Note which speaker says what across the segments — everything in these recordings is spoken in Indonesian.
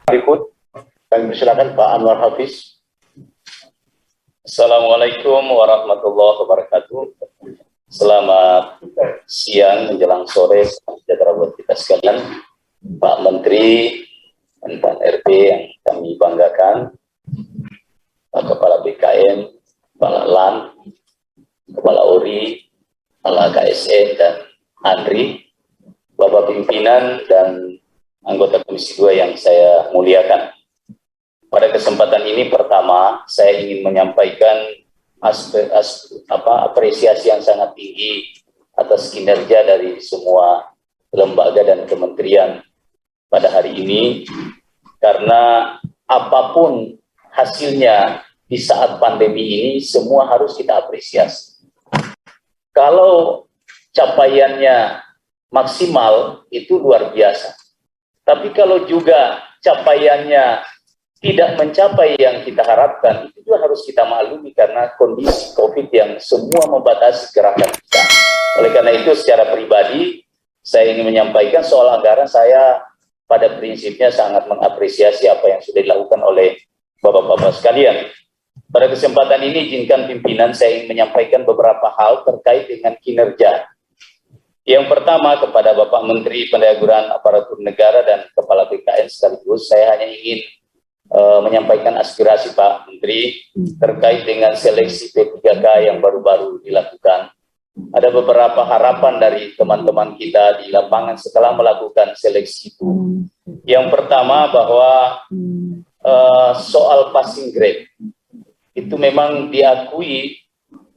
Speaker 1: Berikut kami persilakan Pak Anwar Hafiz.
Speaker 2: Assalamualaikum warahmatullahi wabarakatuh. Selamat siang menjelang sore, sejahtera buat kita sekalian. Pak Menteri, Menpan RB yang kami banggakan, Pak Kepala BKN, Kepala LAN, Kepala ORI, Kepala KSN dan Andri, Bapak pimpinan dan anggota Komisi 2 yang saya muliakan. Pada kesempatan ini pertama saya ingin menyampaikan apresiasi yang sangat tinggi atas kinerja dari semua lembaga dan kementerian pada hari ini, karena apapun hasilnya di saat pandemi ini semua harus kita apresiasi. Kalau capaiannya maksimal itu luar biasa, tapi kalau juga capaiannya tidak mencapai yang kita harapkan, itu juga harus kita maklumi karena kondisi COVID yang semua membatasi gerakan kita. Oleh karena itu, secara pribadi, saya ingin menyampaikan soal anggaran, saya pada prinsipnya sangat mengapresiasi apa yang sudah dilakukan oleh Bapak-Bapak sekalian. Pada kesempatan ini, izinkan pimpinan saya ingin menyampaikan beberapa hal terkait dengan kinerja. Yang pertama, kepada Bapak Menteri Pendayagunaan Aparatur Negara dan Kepala BKN sekaligus, saya hanya ingin menyampaikan aspirasi Pak Menteri terkait dengan seleksi P3K yang baru-baru dilakukan. Ada beberapa harapan dari teman-teman kita di lapangan setelah melakukan seleksi itu. Yang pertama bahwa soal passing grade itu memang diakui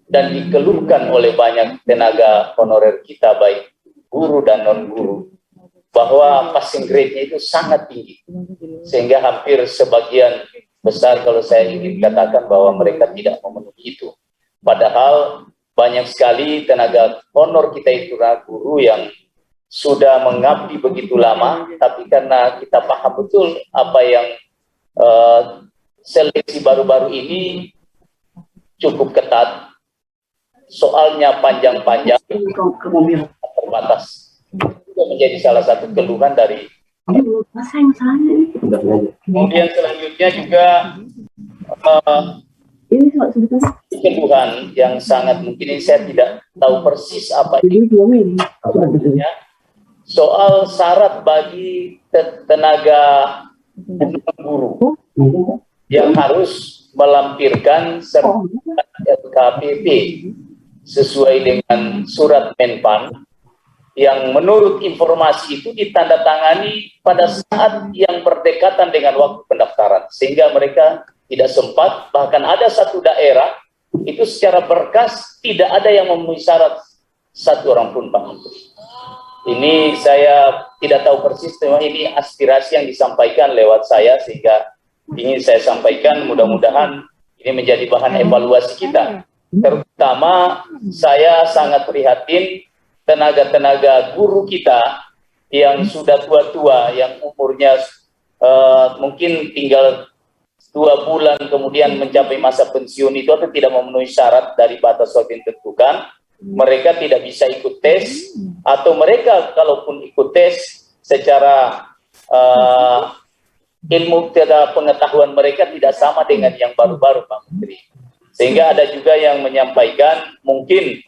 Speaker 2: dan dikeluhkan oleh banyak tenaga honorer kita, baik guru dan non-guru, bahwa passing grade-nya itu sangat tinggi, sehingga hampir sebagian besar, kalau saya ingin katakan, bahwa mereka tidak memenuhi itu. Padahal banyak sekali tenaga honor kita itu guru yang sudah mengabdi begitu lama, tapi karena kita paham betul apa yang seleksi baru-baru ini cukup ketat, soalnya panjang-panjang, terbatas. Itu menjadi salah satu keluhan dari. Kemudian selanjutnya juga keluhan yang sangat mungkin ini saya tidak tahu persis apa ini, soal syarat bagi tenaga guru yang harus melampirkan sertifikat LKPP sesuai dengan surat Menpan, yang menurut informasi itu ditandatangani pada saat yang berdekatan dengan waktu pendaftaran, sehingga mereka tidak sempat, bahkan ada satu daerah itu secara berkas tidak ada yang memenuhi syarat satu orang pun, Pak Menteri. Ini saya tidak tahu persis, memang ini aspirasi yang disampaikan lewat saya, sehingga ingin saya sampaikan, mudah-mudahan ini menjadi bahan evaluasi kita. Terutama saya sangat prihatin tenaga-tenaga guru kita yang sudah tua-tua, yang umurnya mungkin tinggal 2 bulan kemudian mencapai masa pensiun itu, atau tidak memenuhi syarat dari batas waktu yang ditentukan, mereka tidak bisa ikut tes, atau mereka kalaupun ikut tes secara ilmu pengetahuan mereka tidak sama dengan yang baru-baru, Pak Menteri. Sehingga ada juga yang menyampaikan mungkin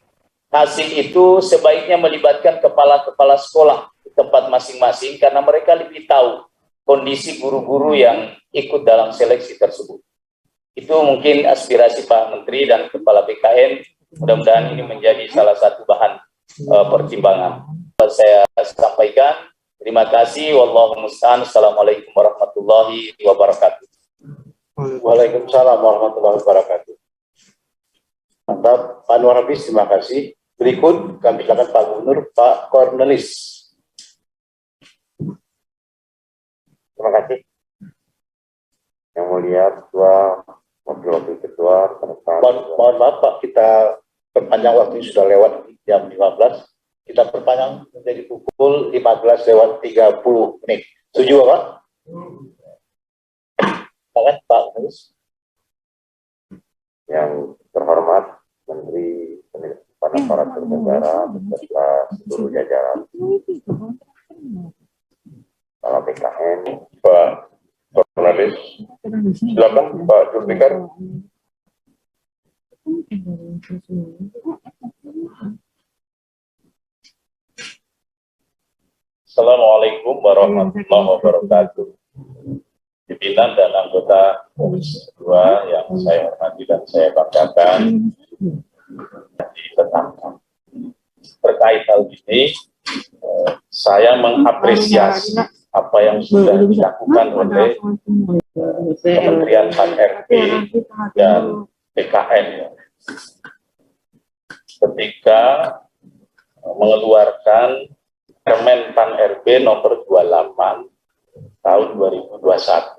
Speaker 2: hasil itu sebaiknya melibatkan kepala-kepala sekolah di tempat masing-masing, karena mereka lebih tahu kondisi guru-guru yang ikut dalam seleksi tersebut. Itu mungkin aspirasi Pak Menteri dan Kepala BKN, mudah-mudahan ini menjadi salah satu bahan pertimbangan. Saya sampaikan, terima kasih, wallahu musta'an. Assalamualaikum warahmatullahi wabarakatuh.
Speaker 1: Waalaikumsalam warahmatullahi wabarakatuh. Mantap, Pak Anwar Hafiz, terima kasih. Berikut kami silakan Pak Gubernur, Pak Cornelis.
Speaker 3: Terima kasih. Yang mulia Ketua, Wakil Ketua,
Speaker 1: Mohon maaf Pak, kita perpanjang waktunya, sudah lewat jam 15. Kita perpanjang menjadi pukul 15 lewat 30 menit. Setuju Pak? Silakan Pak Cornelis.
Speaker 3: Yang terhormat Menteri Aparatur Negara beserta seluruh jajaran, Kepala BKN,
Speaker 1: Pak
Speaker 3: Ade. Silakan Pak Julfikar.
Speaker 2: Assalamualaikum warahmatullahi wabarakatuh. Pimpinan dan anggota Komisi 2 yang saya hormati dan saya banggakan, terkait hal ini, saya mengapresiasi apa yang sudah dilakukan oleh Kementerian Pan-RB dan PKN ketika mengeluarkan Permen Pan-RB nomor 28 tahun 2021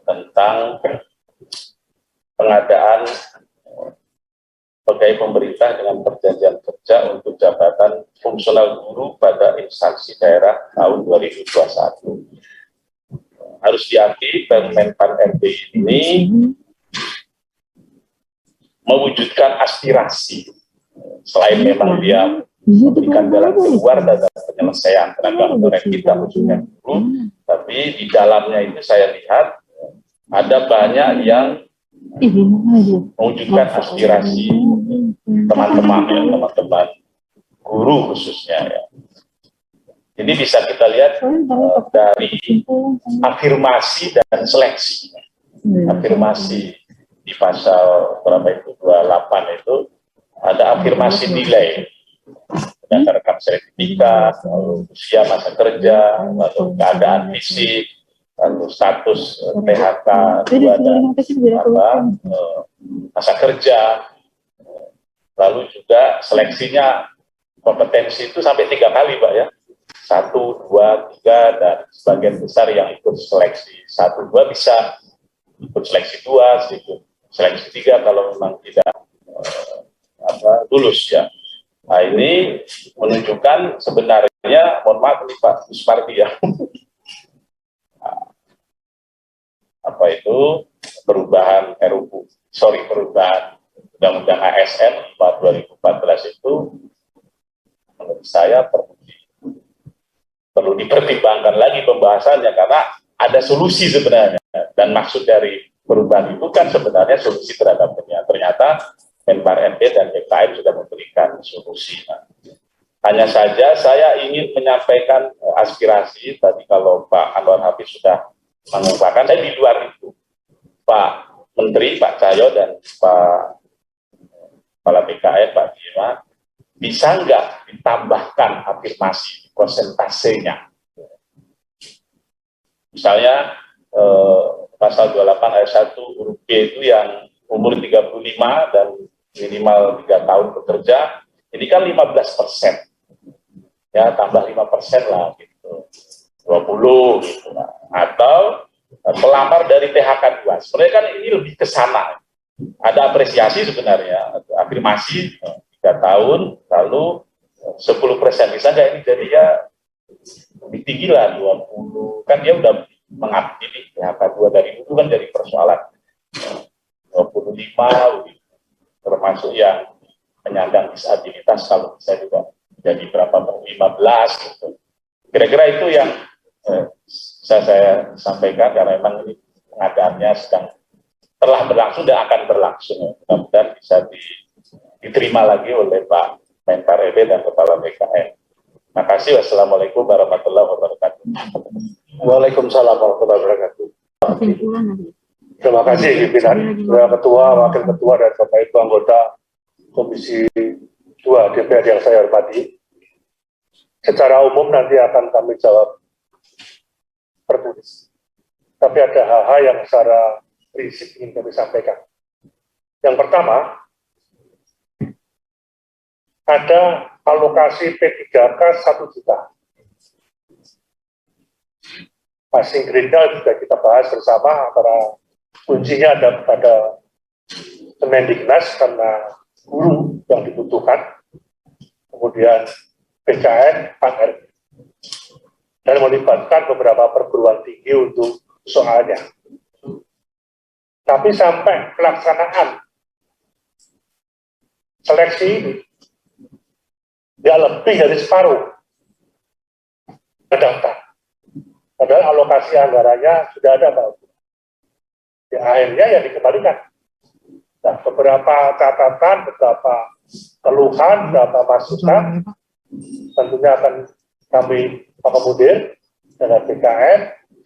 Speaker 2: tentang pengadaan pegawai pemerintah dengan perjanjian kerja untuk jabatan fungsional guru pada instansi daerah tahun 2021. Harus diakui Permen Pan-RB ini mewujudkan aspirasi, selain memang dia memberikan jalan keluar dari penyelesaian tenaga honorer kita khususnya guru, tapi di dalamnya itu saya lihat ada banyak yang mewujudkan aspirasi teman-teman guru khususnya ya. Ini bisa kita lihat dari afirmasi dan seleksi. Afirmasi di pasal berapa itu 28 itu ada afirmasi nilai berdasarkan sertifikat, lalu usia masa kerja, lalu keadaan fisik, lalu status PHK 2 dan masa kerja, lalu juga seleksinya kompetensi itu sampai 3 kali Pak ya, 1, 2, 3 dan sebagian besar yang ikut seleksi 1, 2 bisa ikut seleksi 2, ikut seleksi 3 kalau memang tidak lulus ya. Nah ini menunjukkan sebenarnya, mohon maaf nih Pak Suspardi ya, perubahan perubahan Undang-Undang ASN 2014 itu menurut saya perlu dipertimbangkan lagi pembahasannya, karena ada solusi sebenarnya, dan maksud dari perubahan itu kan sebenarnya solusi terhadapnya. Ternyata Pan-RB dan PKN sudah memberikan solusi. Hanya saja saya ingin menyampaikan aspirasi tadi, kalau Pak Anwar Hafiz sudah mengungkapkan, saya di luar itu, Pak Menteri, Pak Cahyo dan Pak Kepala PKN, Pak Bima, bisa nggak ditambahkan afirmasi prosentasenya? Misalnya pasal 28 ayat 1 huruf B itu yang umur 35 dan minimal 3 tahun bekerja, ini kan 15%. Ya, tambah 5% lah gitu. 20 gitu lah. Atau pelamar dari PHK 2. Sebenarnya kan ini lebih ke sana. Ada apresiasi sebenarnya, afirmasi 3 tahun, lalu 10%. Misalnya ini jadinya lebih tinggi lah, 20. Kan dia udah mengabdi PHK 2 dari dulu kan jadi persoalan. 25 gitu. Termasuk yang penyandang disabilitas kalau bisa juga jadi berapa, 15 gitu. Kira-kira itu yang saya sampaikan, karena memang ini pengadaannya telah berlangsung dan akan berlangsung. Mudah-mudahan bisa diterima lagi oleh Pak Pan-RB dan Kepala BKN. Terima kasih. Wassalamualaikum warahmatullahi wabarakatuh.
Speaker 1: Waalaikumsalam warahmatullahi wabarakatuh. Terima kasih pimpinan, Ketua, Wakil Ketua, dan Bapak Ibu anggota Komisi 2 DPR yang saya hormati. Secara umum nanti akan kami jawab tertulis. Tapi ada hal-hal yang secara prinsip ingin kami sampaikan. Yang pertama, ada alokasi P3K 1 juta. Passing Gerindra juga kita bahas bersama, antara kuncinya ada pada Kemendiknas karena guru yang dibutuhkan, kemudian PKN, Pan-RB, dan melibatkan beberapa perguruan tinggi untuk soalnya. Tapi sampai pelaksanaan seleksi ini, dia lebih dari separuh terdaftar. Padahal alokasi anggarannya sudah ada, Pak. Di akhirnya ya dikembalikan. Nah, beberapa catatan, beberapa keluhan, beberapa masukan tentunya akan kami akomodir dengan BKN,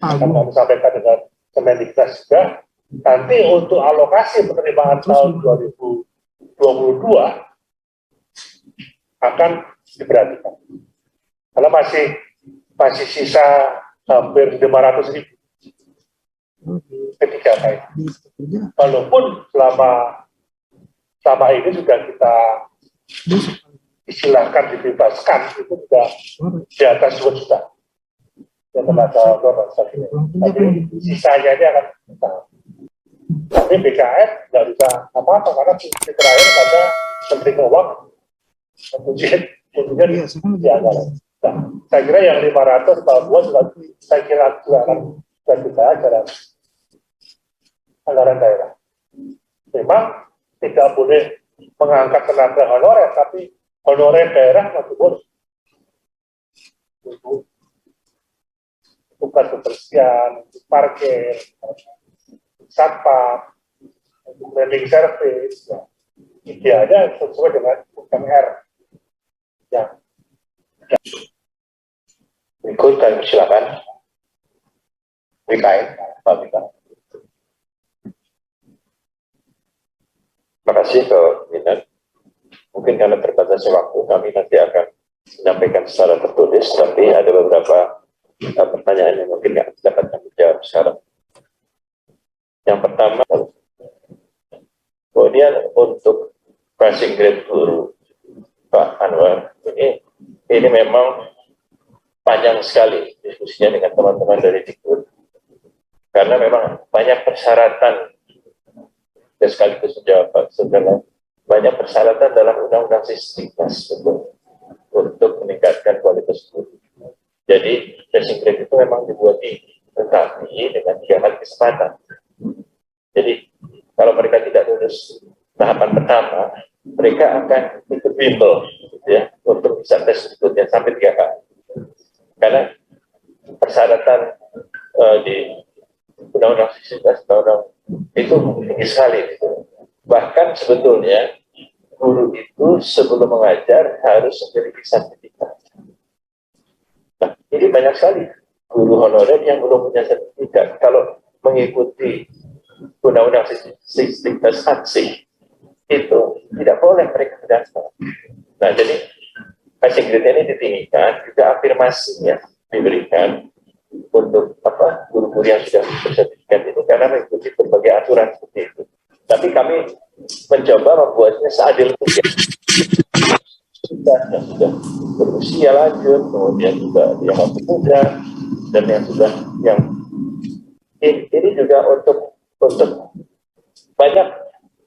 Speaker 1: akan kami sampaikan dengan Kemendikbud juga. Nanti untuk alokasi penerimaan tahun 2022 akan diperhatikan. Karena masih sisa hampir 500.000 ketika baik. Walaupun selama ini sudah kita istilahkan dibebaskan, itu sudah di atas 2 juta. Ya, tenaga honor, tapi sisanya ini akan kita. Tapi BKN nggak bisa apa-apa karena di terakhir pada Menteri Keuangan. Kemudian di anggaran. Nah, saya kira yang 500 tahun 2 juga saya kira juga akan kita ajaran anggaran daerah. Memang tidak boleh mengangkat tenaga honorer, tapi honorer daerah masih boleh. Tugas kebersihan, parkir, satpam, cleaning service, ya. Idealnya sesuai dengan UMR. Ya.
Speaker 3: Berikut kami silakan. BKN, Pak Bika. Terima kasih Pak Minat. Mungkin karena terbatasnya waktu, kami nanti akan menyampaikan secara tertulis, tapi ada beberapa pertanyaan yang mungkin nggak dapat kami jawab sekarang. Yang pertama, kemudian untuk passing grade guru Pak Anwar, ini memang panjang sekali diskusinya dengan teman-teman dari Dikbud, karena memang banyak persyaratan, dan sekaligus menjawab Pak Saudara, banyak persyaratan dalam undang-undang Sisdiknas untuk meningkatkan kualitas guru. Jadi passing grade itu memang dibuat tetapi dengan 3 kali kesempatan. Jadi kalau mereka tidak lulus tahapan pertama, mereka akan ikut bimbel, ya, untuk bisa tes berikutnya sampai 3 kali. Karena persyaratan di undang-undang Sisdiknas itu tinggi sekali. Gitu. Bahkan sebetulnya guru itu sebelum mengajar harus memiliki sertifikat. Nah, ini banyak sekali guru honorer yang belum punya sertifikat. Kalau mengikuti undang-undang Sisdiknas aksi itu tidak boleh mereka mendaftar. Nah, jadi passing grade ini ditinggikan, juga afirmasinya diberikan untuk guru-guru yang sudah bersertifikat ini karena mengikuti berbagai aturan seperti itu. Tapi kami mencoba membuatnya seadil mungkin. Yang sudah berusia lanjut, kemudian juga yang masih muda, dan yang sudah ini juga untuk banyak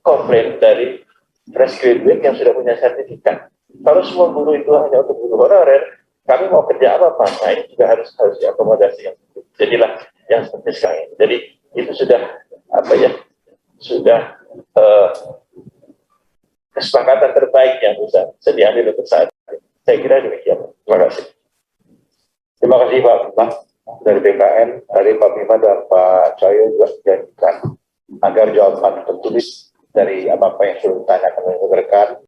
Speaker 3: komplain dari fresh graduate yang sudah punya sertifikat. Kalau semua guru itu hanya untuk guru honorer, kami mau kerja apa nah ini juga harus diakomodasi yang jadilah yang seperti sekarang. Jadi itu sudah kesepakatan terbaik yang bisa diambil untuk saat ini. Saya kira demikian. Terima kasih.
Speaker 1: Terima kasih Pak Bima dari BKN, dari Pak Bima dan Pak Cahyo juga dijanjikan agar jawaban tertulis dari apa yang sudah ditanyakan oleh rekan